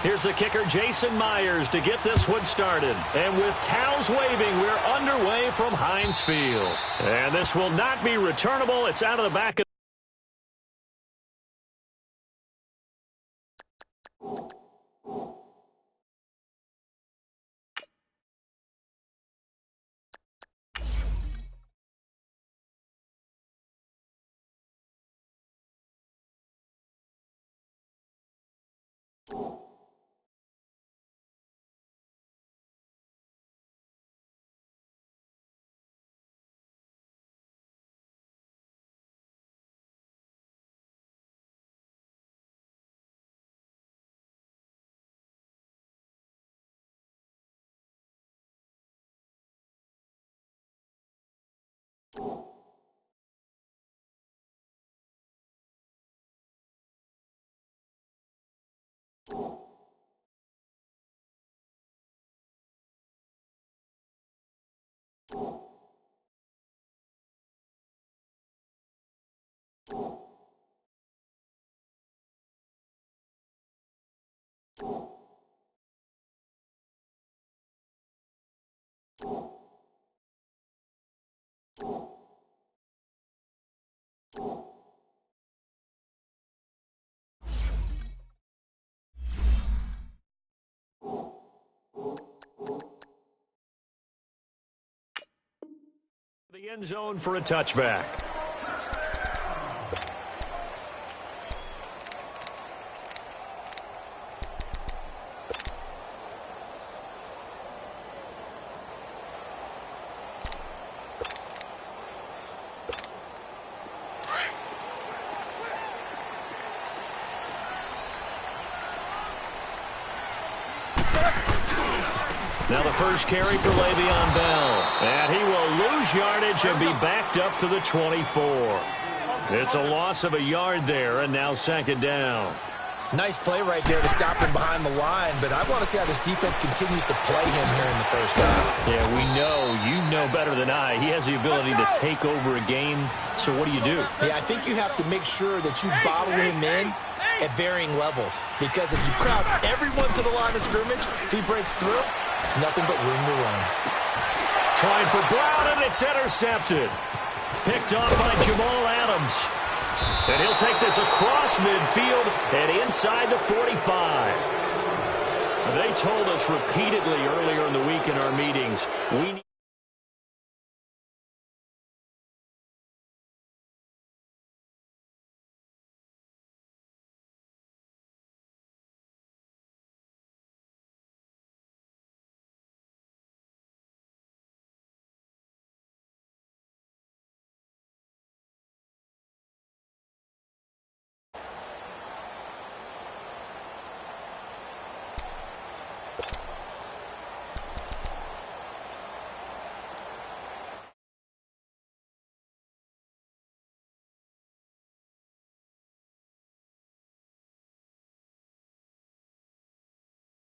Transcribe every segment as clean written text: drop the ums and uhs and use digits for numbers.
Here's the kicker, Jason Myers, to get this one started. And with towels waving, we're underway from Heinz Field. And this will not be returnable. It's out of the back of the end zone for a touchback. Now the first carry for Le'Veon Bell. And he will lose yardage and be backed up to the 24. It's a loss of a yard there, and now second down. Nice play right there to stop him behind the line, but I want to see how this defense continues to play him here in the first half. Yeah, we know, you know better than I, he has the ability to take over a game. So what do you do? Yeah, I think you have to make sure that you bottle him in at varying levels, because if you crowd everyone to the line of scrimmage, if he breaks through, it's nothing but room to run. Trying for Brown, and it's intercepted. Picked off by Jamal Adams. And he'll take this across midfield and inside the 45. They told us repeatedly earlier in the week in our meetings, we need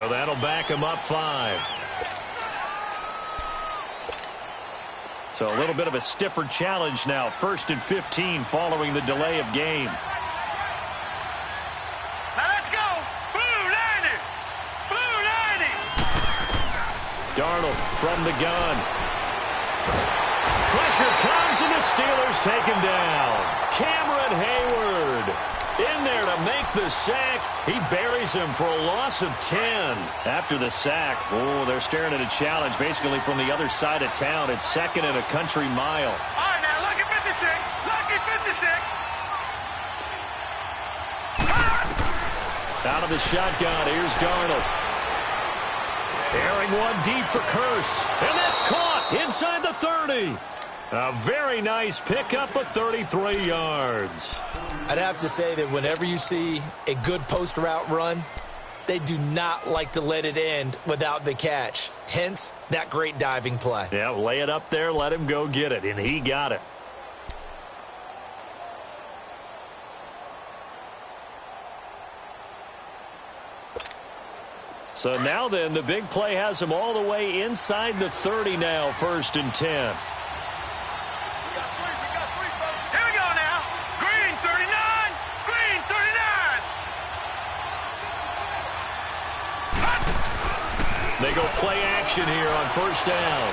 So that'll back him up 5. So a little bit of a stiffer challenge now. 1st and 15 following the delay of game. Now let's go. Blue 90. Blue 90. Darnold from the gun. Pressure comes, and the Steelers take him down. Cameron Hayward in there to make the sack. He buries him for a loss of 10. After the sack, they're staring at a challenge basically from the other side of town. It's 2nd and a country mile. All right, now, lucky 56. Lucky 56. Out of the shotgun, here's Darnold. Airing one deep for Curse. And that's caught inside the 30. A very nice pickup of 33 yards. I'd have to say that whenever you see a good post route run, they do not like to let it end without the catch. Hence, that great diving play. Yeah, lay it up there, let him go get it, and he got it. So now then, the big play has him all the way inside the 30 now, 1st and 10. go play action here on first down.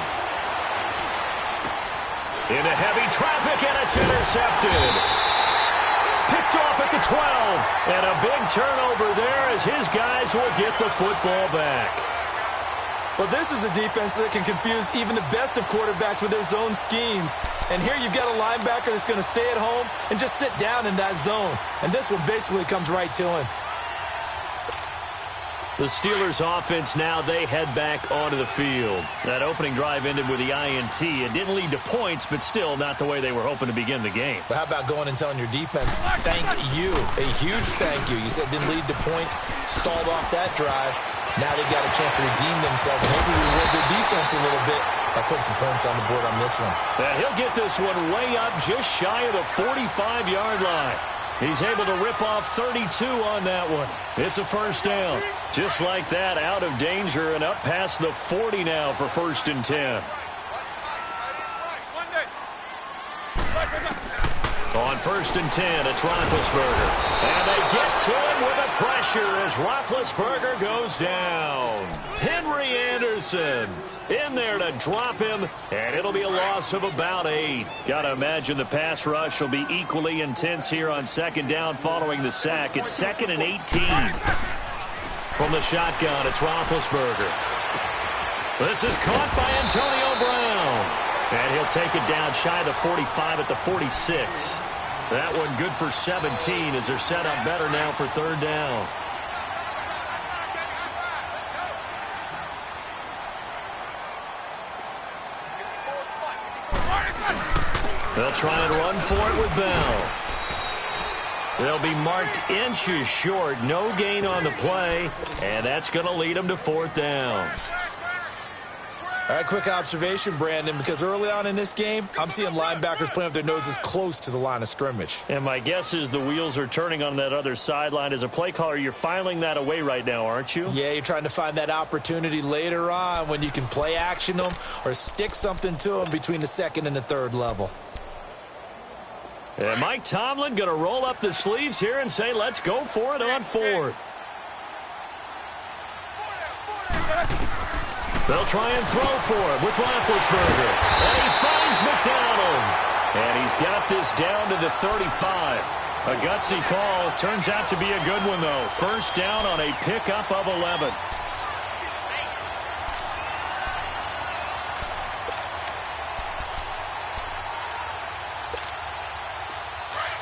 Into heavy traffic, and it's intercepted. Picked off at the 12. And a big turnover there as his guys will get the football back. Well, this is a defense that can confuse even the best of quarterbacks with their zone schemes. And here you've got a linebacker that's going to stay at home and just sit down in that zone. And this one basically comes right to him. The Steelers offense now, they head back onto the field. That opening drive ended with the INT. It didn't lead to points, but still not the way they were hoping to begin the game. But how about going and telling your defense, thank you, a huge thank you. You said didn't lead to points, stalled off that drive. Now they've got a chance to redeem themselves and maybe reward their defense a little bit by putting some points on the board on this one. He'll get this one way up just shy of the 45-yard line. He's able to rip off 32 on that one. It's a first down. Just like that, out of danger and up past the 40 now for first and 10. On first and 10, it's Roethlisberger. And they get to him with the pressure as Roethlisberger goes down. Henry Anderson in there to drop him, and it'll be a loss of about 8. Gotta imagine the pass rush will be equally intense here on second down following the sack. It's 2nd and 18. From the shotgun, it's Roethlisberger. This is caught by Antonio Brown. And he'll take it down shy of the 45 at the 46. That one good for 17 as they're set up better now for third down. They'll try and run for it with Bell. They'll be marked inches short. No gain on the play, and that's going to lead them to fourth down. All right, quick observation, Brandon, because early on in this game, I'm seeing linebackers playing with their noses close to the line of scrimmage. And my guess is the wheels are turning on that other sideline. As a play caller, you're filing that away right now, aren't you? Yeah, you're trying to find that opportunity later on when you can play action them or stick something to them between the second and the third level. And Mike Tomlin going to roll up the sleeves here and say, let's go for it on fourth. They'll try and throw for it with Roethlisberger. And he finds McDonald. And he's got this down to the 35. A gutsy call. Turns out to be a good one, though. First down on a pickup of 11.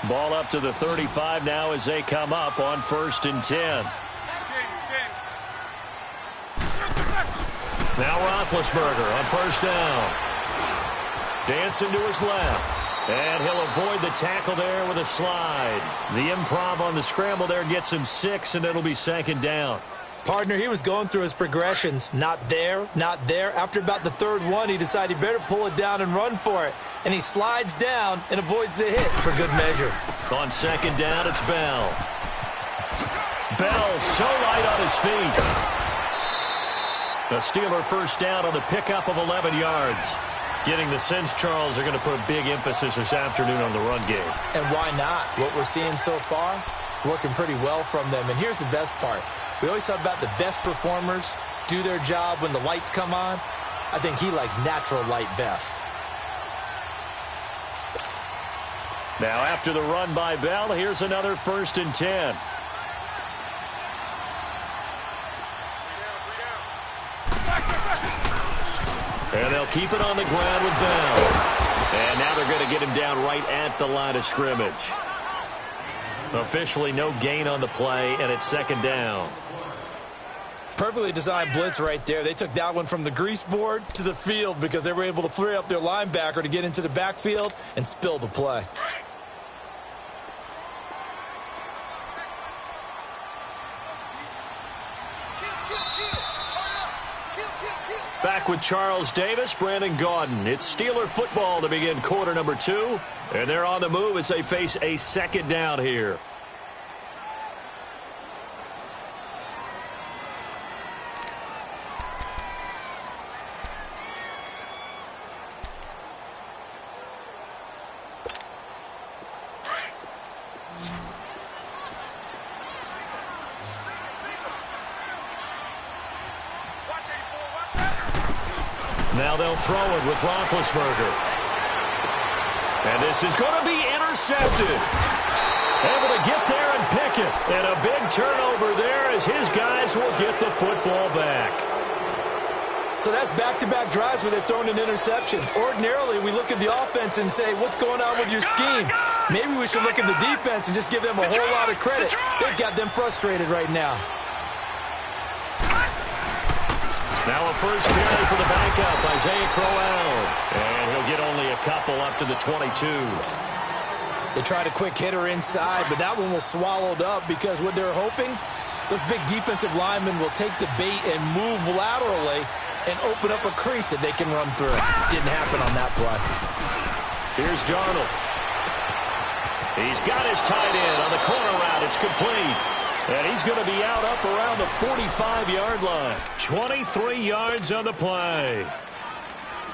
Ball up to the 35 now as they come up on first and 10. Now Roethlisberger on first down. Dancing to his left. And he'll avoid the tackle there with a slide. The improv on the scramble there gets him 6, and it'll be second down. Partner, he was going through his progressions. Not there, not there. After about the third one, he decided he better pull it down and run for it. And he slides down and avoids the hit for good measure. On second down, it's Bell. Bell so light on his feet. A Steeler first down on the pickup of 11 yards. Getting the sense, Charles, are going to put a big emphasis this afternoon on the run game. And why not? What we're seeing so far is working pretty well from them. And here's the best part. We always talk about the best performers do their job when the lights come on. I think he likes natural light best. Now after the run by Bell, here's another first and 10. And they'll keep it on the ground with Bell. And now they're going to get him down right at the line of scrimmage. Officially no gain on the play, and it's second down. Perfectly designed blitz right there. They took that one from the grease board to the field because they were able to flare up their linebacker to get into the backfield and spill the play. Back with Charles Davis, Brandon Gaudin. It's Steeler football to begin quarter number 2. And they're on the move as they face a second down here. Now they'll throw it with Roethlisberger. And this is going to be intercepted. Able to get there and pick it. And a big turnover there as his guys will get the football back. So that's back-to-back drives where they've thrown an interception. Ordinarily, we look at the offense and say, what's going on with your scheme? Maybe we should look at the defense and just give them a whole lot of credit. They've got them frustrated right now. Now a first carry for the backup, Isaiah Crowell. And he'll get only a couple up to the 22. They tried a quick hitter inside, but that one was swallowed up because what they're hoping, those big defensive linemen will take the bait and move laterally and open up a crease that they can run through. Didn't happen on that play. Here's Darnold. He's got his tight end on the corner route. It's complete. And he's going to be out up around the 45-yard line. 23 yards on the play.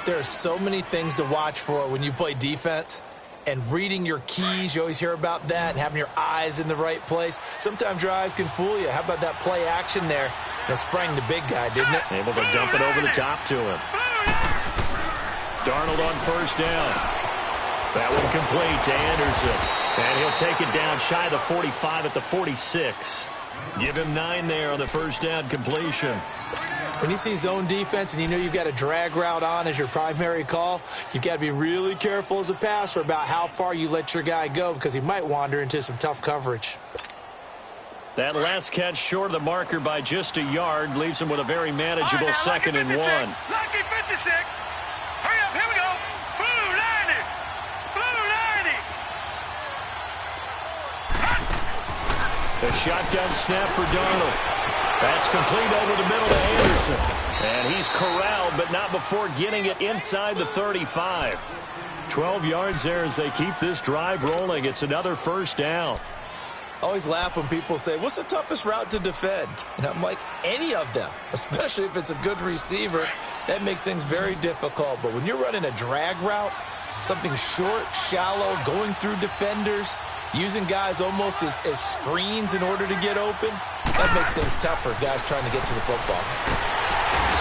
There are so many things to watch for when you play defense. And reading your keys, you always hear about that, and having your eyes in the right place. Sometimes your eyes can fool you. How about that play action there? That sprang the big guy, didn't it? Able to dump it over the top to him. Darnold on first down. That one complete to Anderson. And he'll take it down shy of the 45 at the 46. Give him 9 there on the first down completion. When you see zone defense and you know you've got a drag route on as your primary call, you've got to be really careful as a passer about how far you let your guy go because he might wander into some tough coverage. That last catch short of the marker by just a yard leaves him with a very manageable second and 1. Lucky 56. Hurry up, here we go. Blue 90. Blue 90. The shotgun snap for Darnold. That's complete over the middle to Anderson. And he's corralled, but not before getting it inside the 35. 12 yards there as they keep this drive rolling. It's another first down. I always laugh when people say, what's the toughest route to defend? And I'm like, any of them, especially if it's a good receiver. That makes things very difficult. But when you're running a drag route, something short, shallow, going through defenders, using guys almost as screens in order to get open, that makes things tough for guys trying to get to the football.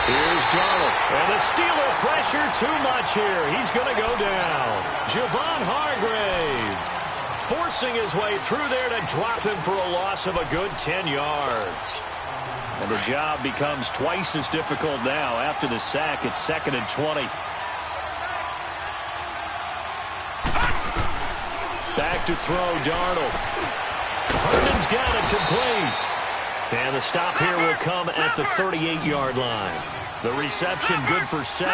Here's Darnold. And the Steeler pressure too much here. He's going to go down. Javon Hargrave forcing his way through there to drop him for a loss of a good 10 yards. And the job becomes twice as difficult now. After the sack, it's 2nd and 20. Back to throw, Darnold. Herman's got it complete. And the stop here will come at the 38-yard line. The reception good for 7.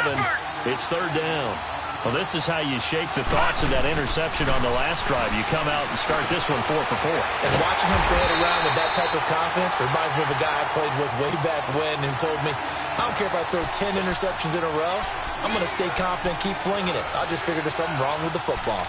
It's 3rd down. Well, this is how you shake the thoughts of that interception on the last drive. You come out and start this one 4 for 4. And watching him throw it around with that type of confidence reminds me of a guy I played with way back when who told me, I don't care if I throw 10 interceptions in a row. I'm going to stay confident, keep flinging it. I just figured there's something wrong with the football.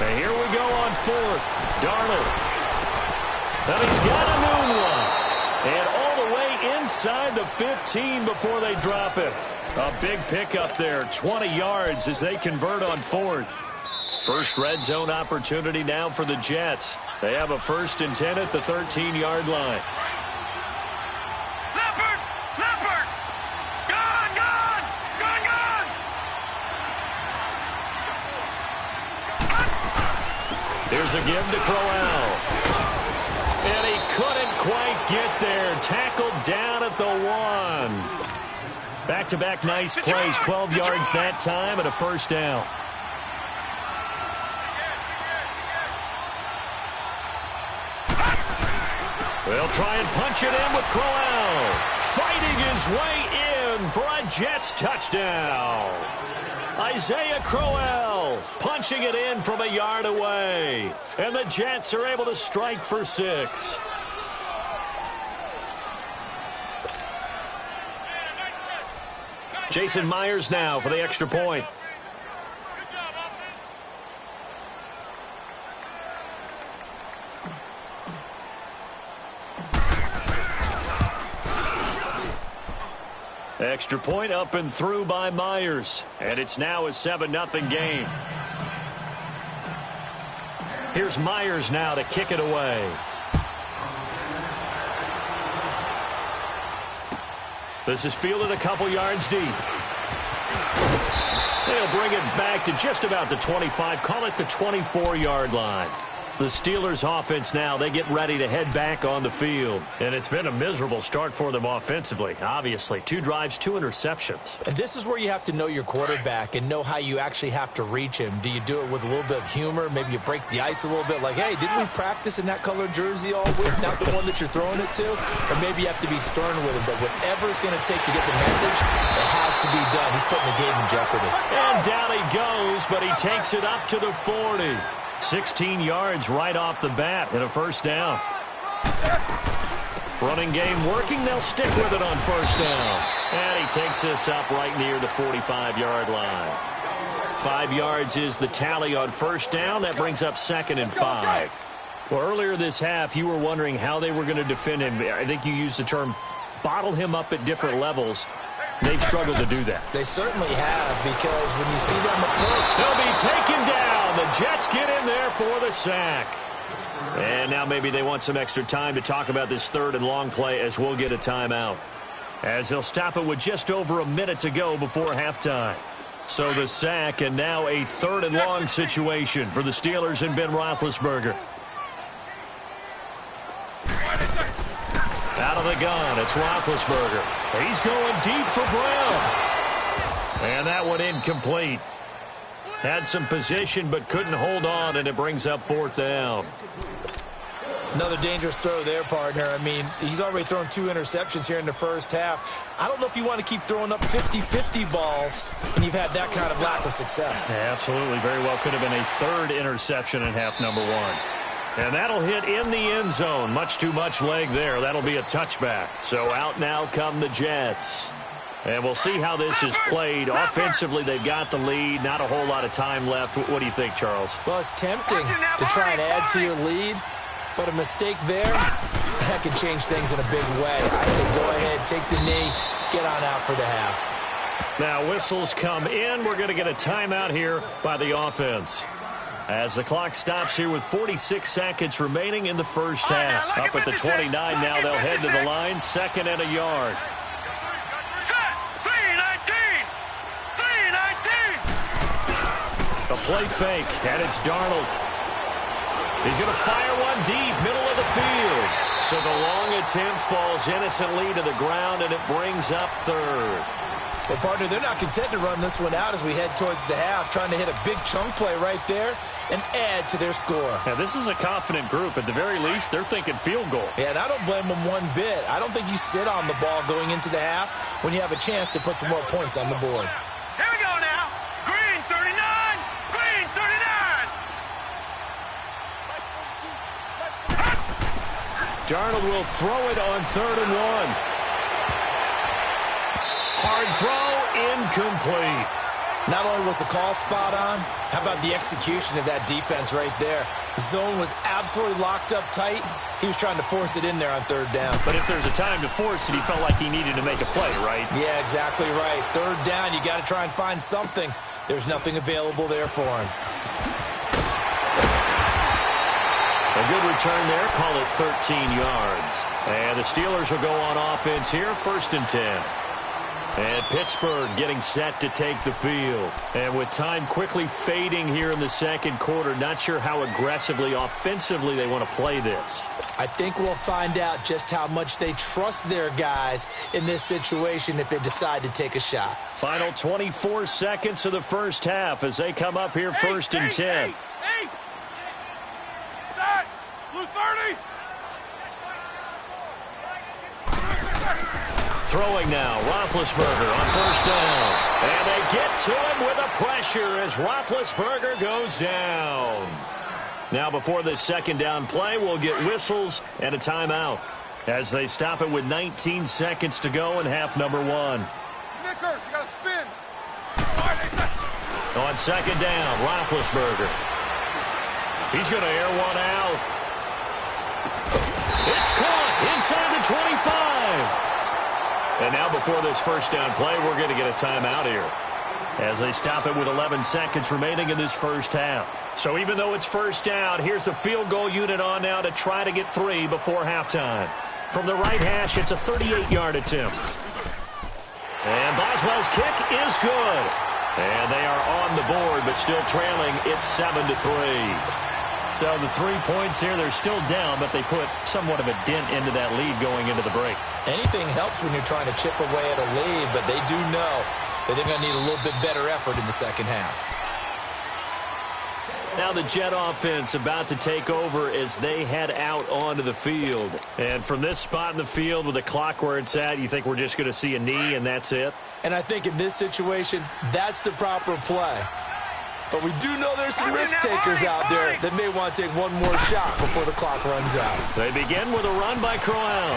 And here we go on 4th. Darnold. And he's got a new one. And all the way inside the 15 before they drop it. A big pickup there. 20 yards as they convert on 4th. First red zone opportunity now for the Jets. They have a 1st and 10 at the 13-yard line. Here's a give to Crowell. And he couldn't quite get there. Tackled down at the 1. Back-to-back nice plays. 12 yards that time and a first down. They'll try and punch it in with Crowell. Fighting his way in for a Jets touchdown. Isaiah Crowell punching it in from a yard away. And the Jets are able to strike for 6. Jason Myers now for the extra point. Extra point up and through by Myers. And it's now a 7-0 game. Here's Myers now to kick it away. This is fielded a couple yards deep. They'll bring it back to just about the 25. Call it the 24-yard line. The Steelers offense now, they get ready to head back on the field. And it's been a miserable start for them offensively, obviously. 2 drives, 2 interceptions. And this is where you have to know your quarterback and know how you actually have to reach him. Do you do it with a little bit of humor? Maybe you break the ice a little bit like, hey, didn't we practice in that colored jersey all week? Not the one that you're throwing it to? Or maybe you have to be stern with him. But whatever it's going to take to get the message, it has to be done. He's putting the game in jeopardy. And down he goes, but he takes it up to the 40. 16 yards right off the bat and a first down. Running game working. They'll stick with it on first down. And he takes this up right near the 45-yard line. 5 yards is the tally on first down. That brings up 2nd and 5. Well, earlier this half, you were wondering how they were going to defend him. I think you used the term bottle him up at different levels. They've struggled to do that. They certainly have, because when you see them approach, they'll be taken down. The Jets get in there for the sack. And now maybe they want some extra time to talk about this 3rd and long play as we'll get a timeout. As they'll stop it with just over a minute to go before halftime. So the sack, and now a 3rd and long situation for the Steelers and Ben Roethlisberger. Out of the gun, it's Roethlisberger. He's going deep for Brown. And that one incomplete. Had some position but couldn't hold on, and it brings up 4th down. Another dangerous throw there, partner. I mean, he's already thrown 2 interceptions here in the first half. I don't know if you want to keep throwing up 50-50 balls when you've had that kind of lack of success. Yeah, absolutely. Very well could have been a 3rd interception in half number 1. And that'll hit in the end zone. Much too much leg there. That'll be a touchback. So out now come the Jets. And we'll see how this is played. Offensively, they've got the lead. Not a whole lot of time left. What do you think, Charles? Well, it's tempting to try and add to your lead. But a mistake there, that can change things in a big way. I say go ahead, take the knee, get on out for the half. Now whistles come in. We're going to get a timeout here by the offense. As the clock stops here with 46 seconds remaining in the first half. Up at the 29 now, they'll head to the line. 2nd and a yard. A play fake, and it's Darnold. He's going to fire one deep, middle of the field. So the long attempt falls innocently to the ground, and it brings up 3rd. Well, partner, they're not content to run this one out as we head towards the half, trying to hit a big chunk play right there and add to their score. Now, this is a confident group. At the very least, they're thinking field goal. Yeah, and I don't blame them one bit. I don't think you sit on the ball going into the half when you have a chance to put some more points on the board. Here we go now. Green 39. Green 39. Darnold will throw it on 3rd and 1. Hard throw, incomplete. Not only was the call spot on, how about the execution of that defense right there? The zone was absolutely locked up tight. He was trying to force it in there on 3rd down. But if there's a time to force it, he felt like he needed to make a play, right? Yeah, exactly right. 3rd down, you got to try and find something. There's nothing available there for him. A good return there. Call it 13 yards. And the Steelers will go on offense here. 1st and 10. And Pittsburgh getting set to take the field. And with time quickly fading here in the 2nd quarter, not sure how aggressively, offensively they want to play this. I think we'll find out just how much they trust their guys in this situation if they decide to take a shot. Final 24 seconds of the first half as they come up here 1st and 10. Blue 30. Throwing now, Roethlisberger on 1st down. And they get to him with a pressure as Roethlisberger goes down. Now before this 2nd down play, we'll get whistles and a timeout as they stop it with 19 seconds to go in half number 1. Snickers, you got to spin. On 2nd down, Roethlisberger. He's going to air one out. It's caught inside the 25. And now before this first down play, we're going to get a timeout here, as they stop it with 11 seconds remaining in this first half. So even though it's first down, here's the field goal unit on now to try to get 3 before halftime. From the right hash, it's a 38-yard attempt. And Boswell's kick is good. And they are on the board, but still trailing. It's 7-3. So the 3 points here, they're still down, but they put somewhat of a dent into that lead going into the break. Anything helps when you're trying to chip away at a lead, but they do know that they're going to need a little bit better effort in the second half. Now the Jet offense about to take over as they head out onto the field. And from this spot in the field with the clock where it's at, you think we're just going to see a knee and that's it? And I think in this situation, that's the proper play. But we do know there's some risk takers out there that may want to take one more shot before the clock runs out. They begin with a run by Crowell.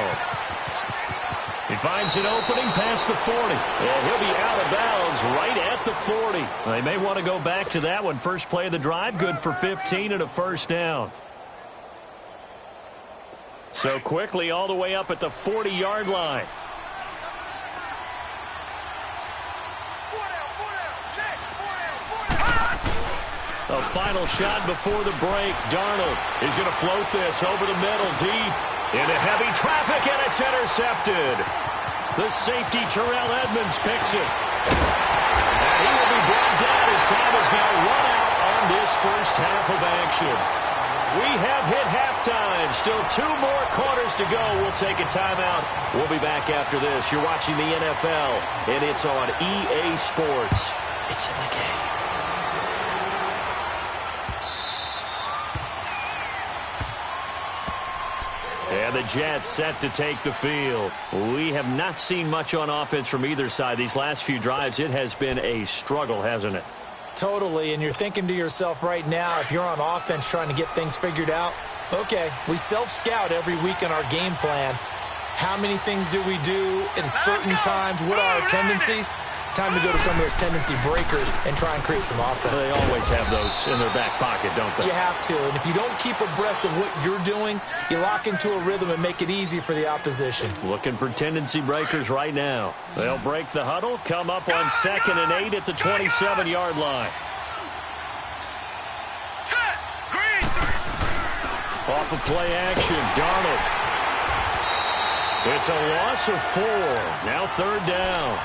He finds an opening past the 40. And he'll be out of bounds right at the 40. They may want to go back to that one. First play of the drive, good for 15 and a first down. So quickly all the way up at the 40-yard line. A final shot before the break. Darnold is going to float this over the middle, deep into heavy traffic, and it's intercepted. The safety, Terrell Edmonds, picks it. And he will be brought down as time is now run out on this first half of action. We have hit halftime. Still 2 more quarters to go. We'll take a timeout. We'll be back after this. You're watching the NFL, and it's on EA Sports. It's in the game. And the Jets set to take the field. We have not seen much on offense from either side. These last few drives, it has been a struggle, hasn't it? Totally, and you're thinking to yourself right now, if you're on offense trying to get things figured out, okay, we self-scout every week in our game plan. How many things do we do at certain times? What are our tendencies? Time to go to some of those tendency breakers and try and create some offense. They always have those in their back pocket, don't they? You have to, and if you don't keep abreast of what you're doing, you lock into a rhythm and make it easy for the opposition. Looking for tendency breakers right now. They'll break the huddle, come up on 2nd and 8 at the 27-yard line. Off of play action, Darnold. It's a loss of 4. Now 3rd down.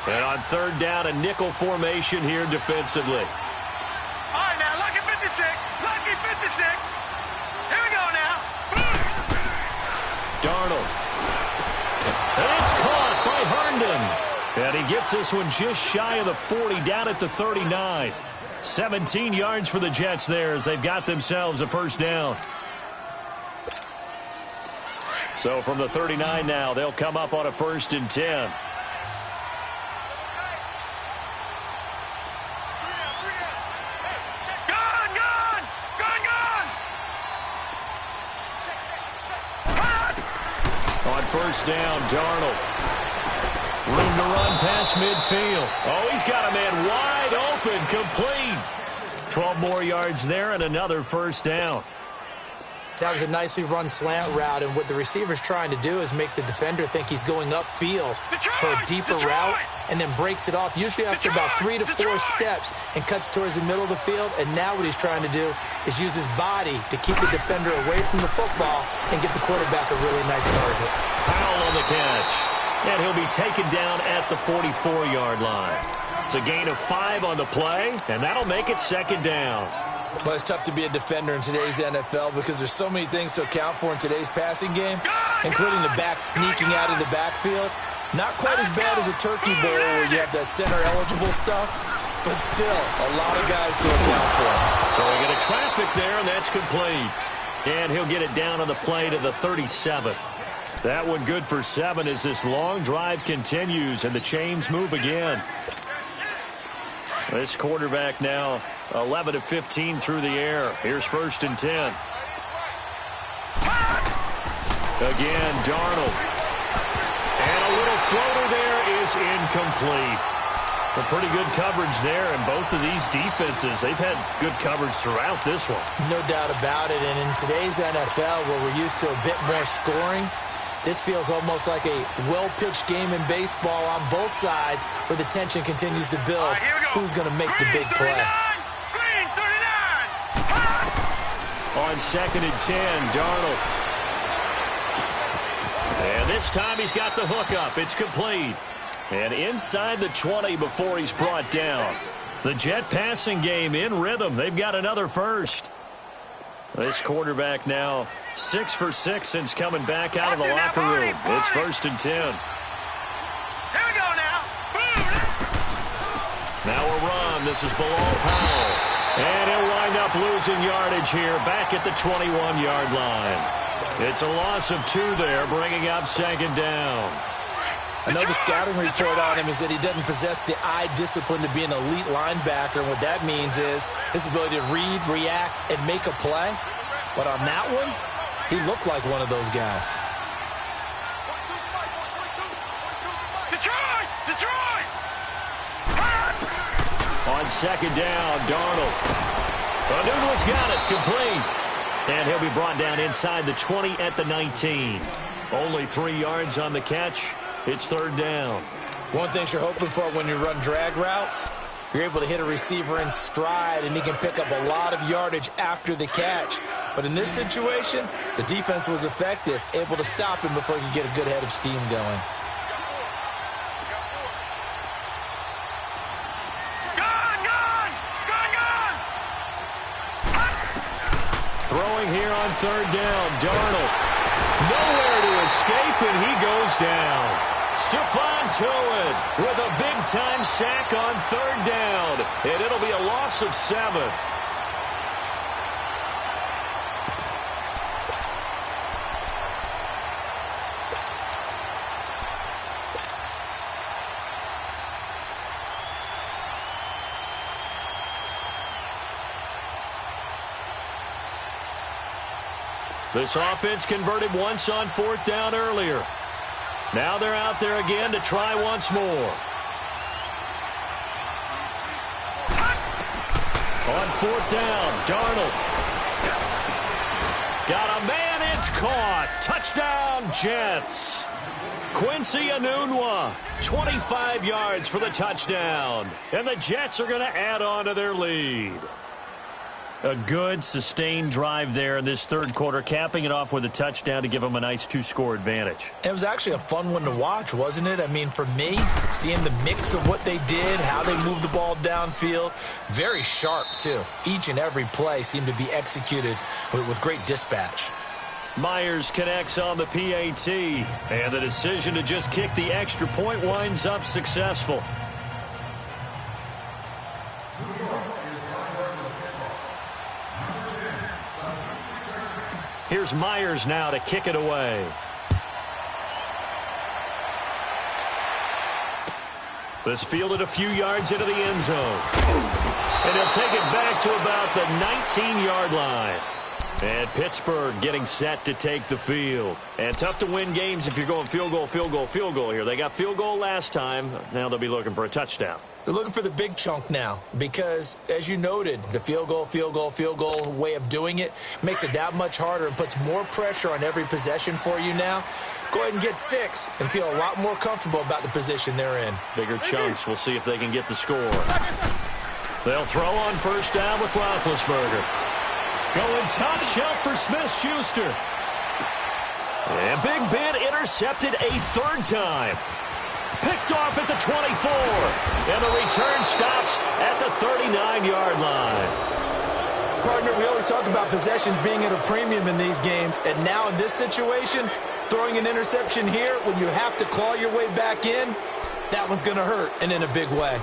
And on 3rd down, a nickel formation here defensively. All right, now, lucky 56. Lucky 56. Here we go now. Darnold. And it's caught by Herndon. And he gets this one just shy of the 40, down at the 39. 17 yards for the Jets there as they've got themselves a first down. So from the 39 now, they'll come up on a 1st and 10. First down, Darnold. Room to run past midfield. Oh, he's got a man wide open, complete. 12 more yards there and another first down. That was a nicely run slant route, and what the receiver's trying to do is make the defender think he's going upfield for a deeper route, and then breaks it off, usually after about 3 to 4 steps, and cuts towards the middle of the field. And now what he's trying to do is use his body to keep the defender away from the football and get the quarterback a really nice target. Powell on the catch. And he'll be taken down at the 44-yard line. It's a gain of 5 on the play, and that'll make it 2nd down. Well, it's tough to be a defender in today's NFL because there's so many things to account for in today's passing game, including the back sneaking out of the backfield. Not quite as bad as a turkey bowl where you have that center-eligible stuff, but still a lot of guys to account for. So we get a traffic there, and that's complete. And he'll get it down on the play to the 37. That one good for 7 as this long drive continues, and the chains move again. This quarterback now 11 of 15 through the air. Here's 1st and 10. Again, Darnold. And a little floater there is incomplete. Well, pretty good coverage there, and both of these defenses, they've had good coverage throughout this one. No doubt about it, and in today's NFL, where we're used to a bit more scoring, this feels almost like a well-pitched game in baseball on both sides where the tension continues to build. Right, here we go. Who's going to make the big 39, play? Green 39. On 2nd and 10, Darnold. And this time he's got the hook up. It's complete. And inside the 20 before he's brought down. The Jet passing game in rhythm. They've got another first. This quarterback now 6 for 6 since coming back out of the locker room. It's 1st and 10. Here we go now. Boom. Now a run. This is Bilal Powell. And he'll wind up losing yardage here back at the 21-yard line. It's a loss of 2 there, bringing up 2nd down. Another scouting report on him is that he doesn't possess the eye discipline to be an elite linebacker. And what that means is his ability to read, react, and make a play. But on that one, he looked like one of those guys. Detroit! On 2nd down, Darnold. Newton's got it, complete. And he'll be brought down inside the 20 at the 19. Only 3 yards on the catch. It's 3rd down. One thing you're hoping for when you run drag routes, you're able to hit a receiver in stride, and he can pick up a lot of yardage after the catch. But in this situation, the defense was effective, able to stop him before he could get a good head of steam going. Throwing here on 3rd down, Darnold. Nowhere to escape, and he goes down. Stephon Tuitt with a big-time sack on 3rd down, and it'll be a loss of 7. This offense converted once on 4th down earlier. Now they're out there again to try once more. On 4th down, Darnold. Got a man, it's caught. Touchdown, Jets. Quincy Enunwa, 25 yards for the touchdown. And the Jets are going to add on to their lead. A good, sustained drive there in this 3rd quarter, capping it off with a touchdown to give them a nice 2-score advantage. It was actually a fun one to watch, wasn't it? I mean, for me, seeing the mix of what they did, how they moved the ball downfield, very sharp, too. Each and every play seemed to be executed with great dispatch. Myers connects on the PAT, and the decision to just kick the extra point winds up successful. Here's Myers now to kick it away. This fielded a few yards into the end zone. And he'll take it back to about the 19-yard line. And Pittsburgh getting set to take the field. And tough to win games if you're going field goal here. They got field goal last time. Now they'll be looking for a touchdown. They're looking for the big chunk now because, as you noted, the field goal way of doing it makes it that much harder and puts more pressure on every possession for you now. Go ahead and get 6 and feel a lot more comfortable about the position they're in. Bigger chunks. We'll see if they can get the score. They'll throw on 1st down with Roethlisberger. Going top shelf for Smith-Schuster. And Big Ben intercepted a 3rd time. Picked off at the 24. And the return stops at the 39-yard line. Partner, we always talk about possessions being at a premium in these games. And now in this situation, throwing an interception here when you have to claw your way back in, that one's going to hurt, and in a big way.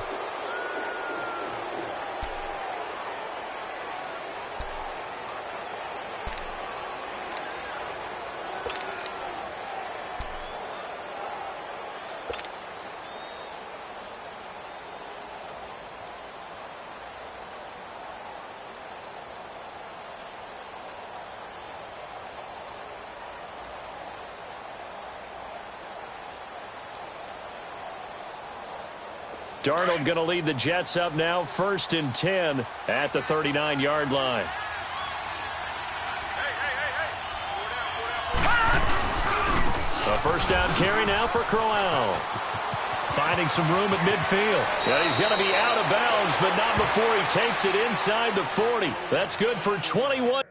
Darnold going to lead the Jets up now, 1st and 10 at the 39-yard line. A first down carry now for Crowell. Finding some room at midfield. Yeah, he's going to be out of bounds, but not before he takes it inside the 40. That's good for 21.